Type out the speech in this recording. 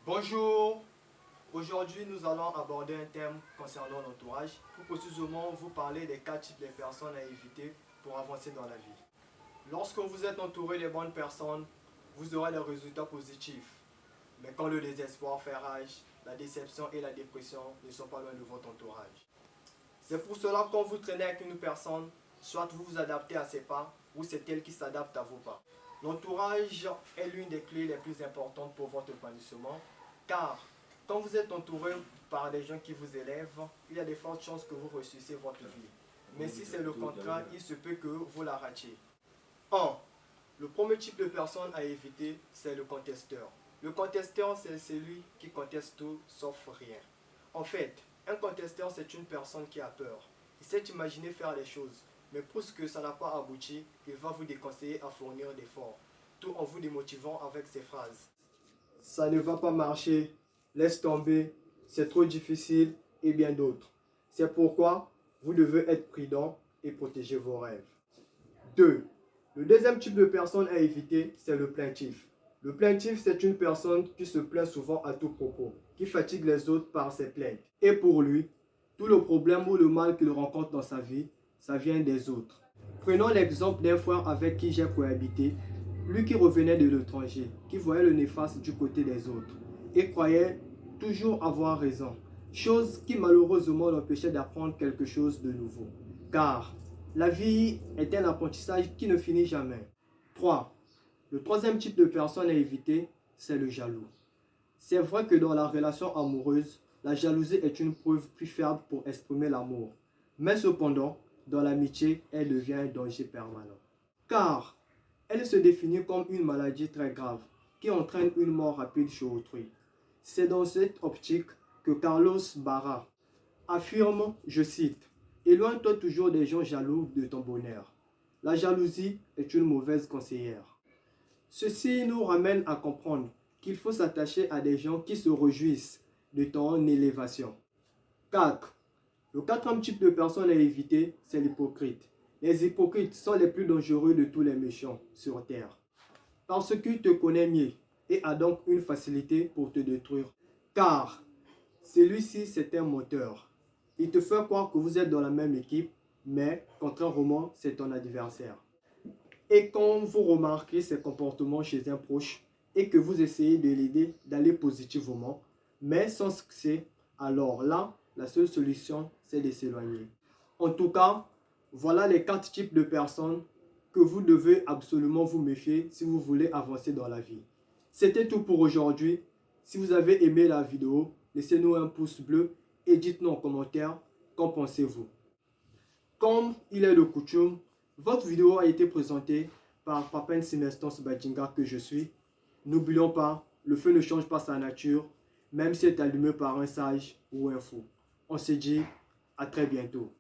Bonjour, aujourd'hui nous allons aborder un thème concernant l'entourage. Plus précisément, vous parler des 4 types de personnes à éviter pour avancer dans la vie. Lorsque vous êtes entouré des bonnes personnes, vous aurez des résultats positifs. Mais quand le désespoir fait rage, la déception et la dépression ne sont pas loin de votre entourage. C'est pour cela que quand vous traînez avec une personne, soit vous vous adaptez à ses pas, ou c'est elle qui s'adapte à vos pas. L'entourage est l'une des clés les plus importantes pour votre épanouissement, car quand vous êtes entouré par des gens qui vous élèvent, il y a de fortes chances que vous réussissiez votre vie. Mais si c'est le contraire, il se peut que vous la ratiez. 1. Le premier type de personne à éviter, c'est le contesteur. Le contesteur, c'est celui qui conteste tout sauf rien. En fait, un contesteur, c'est une personne qui a peur. Il s'est imaginé faire les choses, mais puisque ça n'a pas abouti, il va vous déconseiller à fournir d'efforts, tout en vous démotivant avec ces phrases. Ça ne va pas marcher, laisse tomber, c'est trop difficile et bien d'autres. C'est pourquoi vous devez être prudent et protéger vos rêves. 2. Le deuxième type de personne à éviter, c'est le plaintif. Le plaintif, c'est une personne qui se plaint souvent à tout propos, qui fatigue les autres par ses plaintes. Et pour lui, tout le problème ou le mal qu'il rencontre dans sa vie, ça vient des autres. Prenons l'exemple d'un frère avec qui j'ai cohabité, lui qui revenait de l'étranger, qui voyait le néfaste du côté des autres et croyait toujours avoir raison, chose qui malheureusement l'empêchait d'apprendre quelque chose de nouveau. Car la vie est un apprentissage qui ne finit jamais. 3. Le troisième type de personne à éviter, c'est le jaloux. C'est vrai que dans la relation amoureuse, la jalousie est une preuve plus faible pour exprimer l'amour. Mais cependant, dans l'amitié, elle devient un danger permanent. Car elle se définit comme une maladie très grave qui entraîne une mort rapide chez autrui. C'est dans cette optique que Carlos Barra affirme, je cite, « Éloigne-toi toujours des gens jaloux de ton bonheur. La jalousie est une mauvaise conseillère. » Ceci nous ramène à comprendre qu'il faut s'attacher à des gens qui se réjouissent de ton élévation. 4. Le quatrième type de personne à éviter, c'est l'hypocrite. Les hypocrites sont les plus dangereux de tous les méchants sur terre. Parce qu'il te connaît mieux et a donc une facilité pour te détruire. Car celui-ci, c'est un menteur. Il te fait croire que vous êtes dans la même équipe, mais contrairement, c'est ton adversaire. Et quand vous remarquez ces comportements chez un proche et que vous essayez de l'aider d'aller positivement, mais sans succès, alors là, la seule solution, c'est de s'éloigner. En tout cas, voilà les 4 types de personnes que vous devez absolument vous méfier si vous voulez avancer dans la vie. C'était tout pour aujourd'hui. Si vous avez aimé la vidéo, laissez-nous un pouce bleu et dites-nous en commentaire qu'en pensez-vous. Comme il est de coutume, votre vidéo a été présentée par Papen Simestance Badjinga que je suis. N'oublions pas, le feu ne change pas sa nature, même si c'est allumé par un sage ou un fou. On se dit à très bientôt.